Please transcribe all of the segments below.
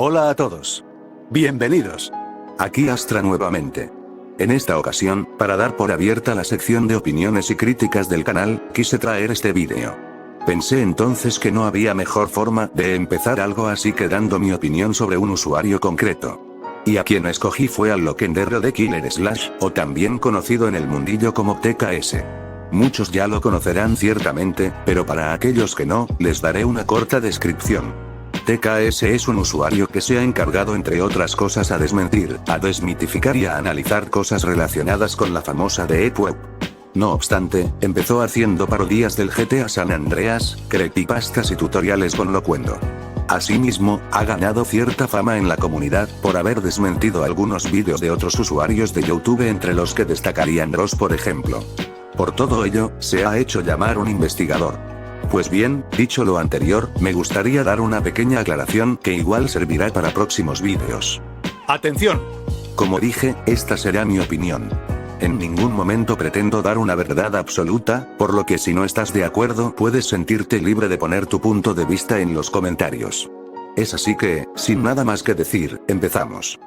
Hola a todos. Bienvenidos. Aquí Astra nuevamente. En esta ocasión, para dar por abierta la sección de opiniones y críticas del canal, quise traer este vídeo. Pensé entonces que no había mejor forma de empezar algo así que dando mi opinión sobre un usuario concreto. Y a quien escogí fue al loquendero de Killer Slash, o también conocido en el mundillo como TKS. Muchos ya lo conocerán ciertamente, pero para aquellos que no, les daré una corta descripción. TKS es un usuario que se ha encargado entre otras cosas a desmentir, a desmitificar y a analizar cosas relacionadas con la famosa Deep Web. No obstante, empezó haciendo parodias del GTA San Andreas, creepypastas y tutoriales con locuendo. Asimismo, ha ganado cierta fama en la comunidad por haber desmentido algunos vídeos de otros usuarios de YouTube, entre los que destacarían Ross por ejemplo. Por todo ello, se ha hecho llamar un investigador. Pues bien, dicho lo anterior, me gustaría dar una pequeña aclaración que igual servirá para próximos vídeos. ¡Atención! Como dije, esta será mi opinión. En ningún momento pretendo dar una verdad absoluta, por lo que si no estás de acuerdo puedes sentirte libre de poner tu punto de vista en los comentarios. Es así que, sin nada más que decir, empezamos.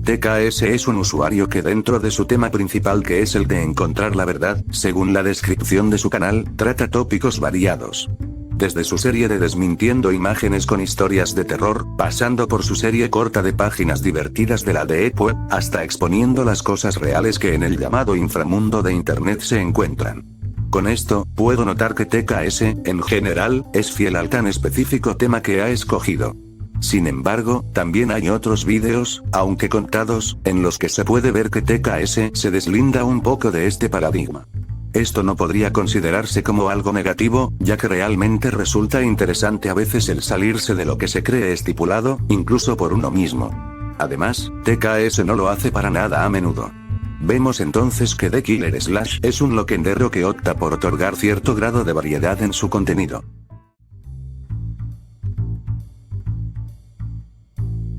TKS es un usuario que dentro de su tema principal, que es el de encontrar la verdad, según la descripción de su canal, trata tópicos variados. Desde su serie de desmintiendo imágenes con historias de terror, pasando por su serie corta de páginas divertidas de la Deep Web, hasta exponiendo las cosas reales que en el llamado inframundo de Internet se encuentran. Con esto, puedo notar que TKS, en general, es fiel al tan específico tema que ha escogido. Sin embargo, también hay otros vídeos, aunque contados, en los que se puede ver que TKS se deslinda un poco de este paradigma. Esto no podría considerarse como algo negativo, ya que realmente resulta interesante a veces el salirse de lo que se cree estipulado, incluso por uno mismo. Además, TKS no lo hace para nada a menudo. Vemos entonces que The Killer Slash es un loquendero que opta por otorgar cierto grado de variedad en su contenido.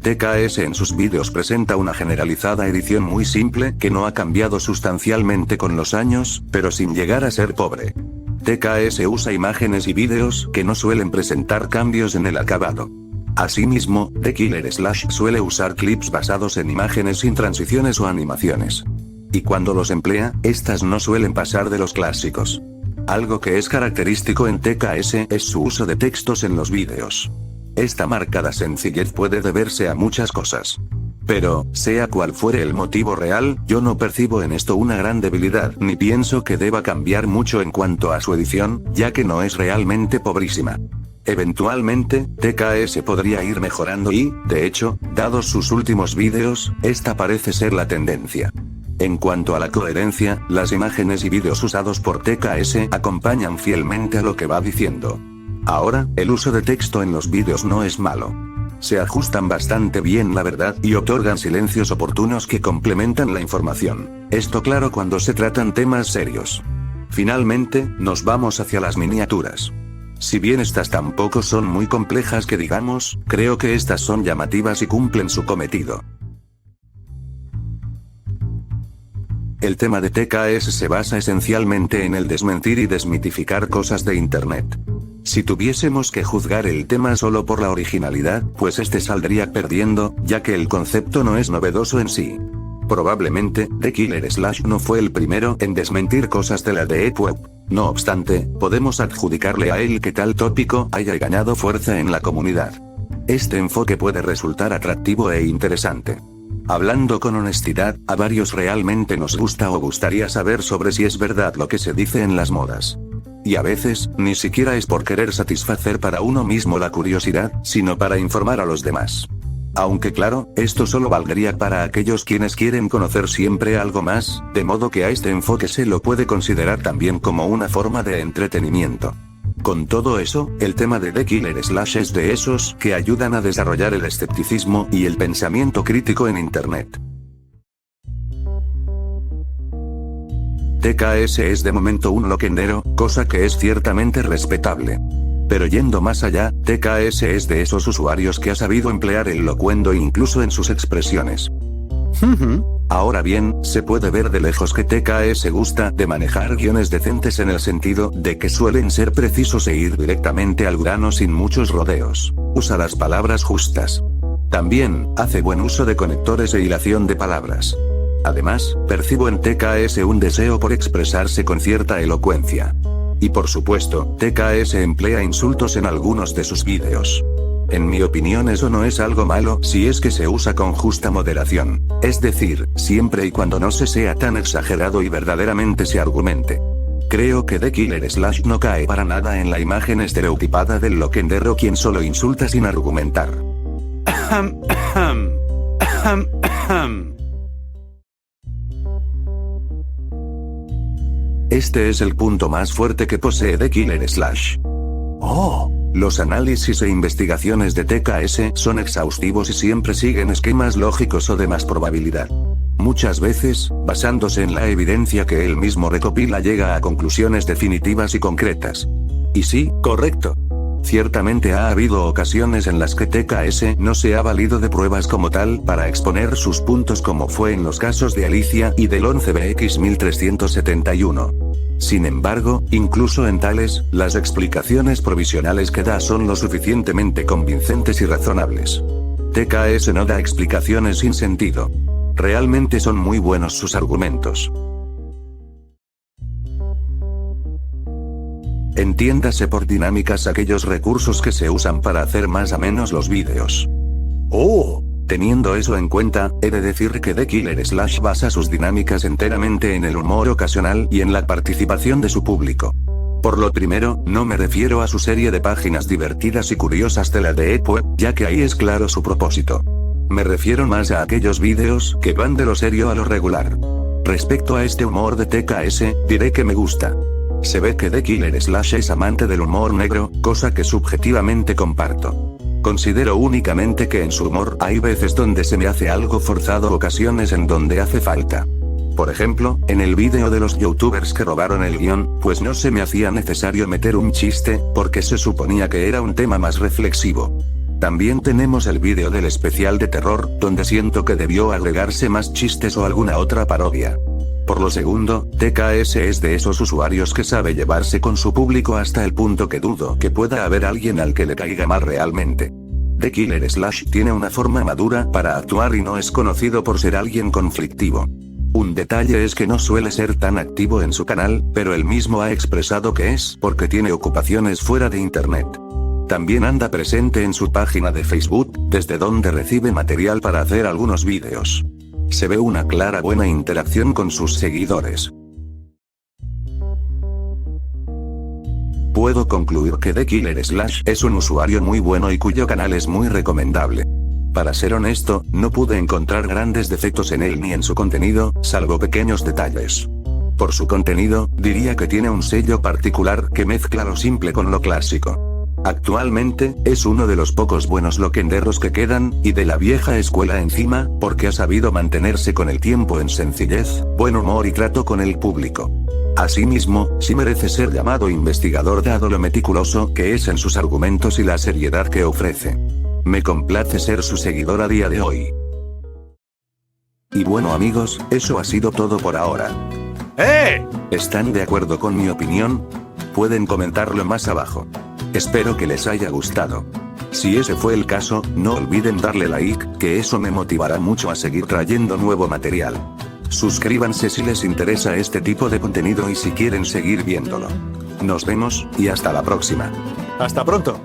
TKS en sus vídeos presenta una generalizada edición muy simple que no ha cambiado sustancialmente con los años, pero sin llegar a ser pobre. TKS usa imágenes y vídeos que no suelen presentar cambios en el acabado. Asimismo, The Killer Slash suele usar clips basados en imágenes sin transiciones o animaciones. Y cuando los emplea, estas no suelen pasar de los clásicos. Algo que es característico en TKS es su uso de textos en los vídeos. Esta marcada sencillez puede deberse a muchas cosas. Pero, sea cual fuere el motivo real, yo no percibo en esto una gran debilidad, ni pienso que deba cambiar mucho en cuanto a su edición, ya que no es realmente pobrísima. Eventualmente, TKS podría ir mejorando y, de hecho, dados sus últimos vídeos, esta parece ser la tendencia. En cuanto a la coherencia, las imágenes y vídeos usados por TKS acompañan fielmente a lo que va diciendo. Ahora, el uso de texto en los vídeos no es malo. Se ajustan bastante bien, la verdad, y otorgan silencios oportunos que complementan la información. Esto claro cuando se tratan temas serios. Finalmente, nos vamos hacia las miniaturas. Si bien estas tampoco son muy complejas que digamos, creo que estas son llamativas y cumplen su cometido. El tema de TKS se basa esencialmente en el desmentir y desmitificar cosas de Internet. Si tuviésemos que juzgar el tema solo por la originalidad, pues este saldría perdiendo, ya que el concepto no es novedoso en sí. Probablemente, The Killer Slash no fue el primero en desmentir cosas de la Deep Web. No obstante, podemos adjudicarle a él que tal tópico haya ganado fuerza en la comunidad. Este enfoque puede resultar atractivo e interesante. Hablando con honestidad, a varios realmente nos gusta o gustaría saber sobre si es verdad lo que se dice en las modas. Y a veces, ni siquiera es por querer satisfacer para uno mismo la curiosidad, sino para informar a los demás. Aunque claro, esto solo valdría para aquellos quienes quieren conocer siempre algo más, de modo que a este enfoque se lo puede considerar también como una forma de entretenimiento. Con todo eso, el tema de The Killer Slash es de esos que ayudan a desarrollar el escepticismo y el pensamiento crítico en Internet. TKS es de momento un loquendero, cosa que es ciertamente respetable. Pero yendo más allá, TKS es de esos usuarios que ha sabido emplear el locuendo incluso en sus expresiones. Ahora bien, se puede ver de lejos que TKS gusta de manejar guiones decentes en el sentido de que suelen ser precisos e ir directamente al grano sin muchos rodeos. Usa las palabras justas. También, hace buen uso de conectores e hilación de palabras. Además, percibo en TKS un deseo por expresarse con cierta elocuencia. Y por supuesto, TKS emplea insultos en algunos de sus vídeos. En mi opinión eso no es algo malo si es que se usa con justa moderación. Es decir, siempre y cuando no se sea tan exagerado y verdaderamente se argumente. Creo que The Killer Slash no cae para nada en la imagen estereotipada del loquendero quien solo insulta sin argumentar. Este es el punto más fuerte que posee The Killer Slash. Los análisis e investigaciones de TKS son exhaustivos y siempre siguen esquemas lógicos o de más probabilidad. Muchas veces, basándose en la evidencia que él mismo recopila, llega a conclusiones definitivas y concretas. Y sí, correcto. Ciertamente ha habido ocasiones en las que TKS no se ha valido de pruebas como tal para exponer sus puntos, como fue en los casos de Alicia y del 11BX1371. Sin embargo, incluso en tales, las explicaciones provisionales que da son lo suficientemente convincentes y razonables. TKS no da explicaciones sin sentido. Realmente son muy buenos sus argumentos. Entiéndase por dinámicas aquellos recursos que se usan para hacer más amenos los vídeos. Teniendo eso en cuenta, he de decir que The Killer Slash basa sus dinámicas enteramente en el humor ocasional y en la participación de su público. Por lo primero, no me refiero a su serie de páginas divertidas y curiosas de la Deep Web, ya que ahí es claro su propósito. Me refiero más a aquellos vídeos que van de lo serio a lo regular. Respecto a este humor de TKS, diré que me gusta. Se ve que The Killer Slash es amante del humor negro, cosa que subjetivamente comparto. Considero únicamente que en su humor hay veces donde se me hace algo forzado, ocasiones en donde hace falta. Por ejemplo, en el vídeo de los youtubers que robaron el guión, pues no se me hacía necesario meter un chiste, porque se suponía que era un tema más reflexivo. También tenemos el vídeo del especial de terror, donde siento que debió agregarse más chistes o alguna otra parodia. Por lo segundo, TKS es de esos usuarios que sabe llevarse con su público hasta el punto que dudo que pueda haber alguien al que le caiga mal realmente. The Killer Slash tiene una forma madura para actuar y no es conocido por ser alguien conflictivo. Un detalle es que no suele ser tan activo en su canal, pero él mismo ha expresado que es porque tiene ocupaciones fuera de internet. También anda presente en su página de Facebook, desde donde recibe material para hacer algunos vídeos. Se ve una clara buena interacción con sus seguidores. Puedo concluir que The Killer Slash es un usuario muy bueno y cuyo canal es muy recomendable. Para ser honesto, no pude encontrar grandes defectos en él ni en su contenido, salvo pequeños detalles. Por su contenido, diría que tiene un sello particular que mezcla lo simple con lo clásico. Actualmente, es uno de los pocos buenos loquenderos que quedan, y de la vieja escuela encima, porque ha sabido mantenerse con el tiempo en sencillez, buen humor y trato con el público. Asimismo, sí merece ser llamado investigador dado lo meticuloso que es en sus argumentos y la seriedad que ofrece. Me complace ser su seguidor a día de hoy. Y bueno amigos, eso ha sido todo por ahora. ¿Están de acuerdo con mi opinión? Pueden comentarlo más abajo. Espero que les haya gustado. Si ese fue el caso, no olviden darle like, que eso me motivará mucho a seguir trayendo nuevo material. Suscríbanse si les interesa este tipo de contenido y si quieren seguir viéndolo. Nos vemos, y hasta la próxima. Hasta pronto.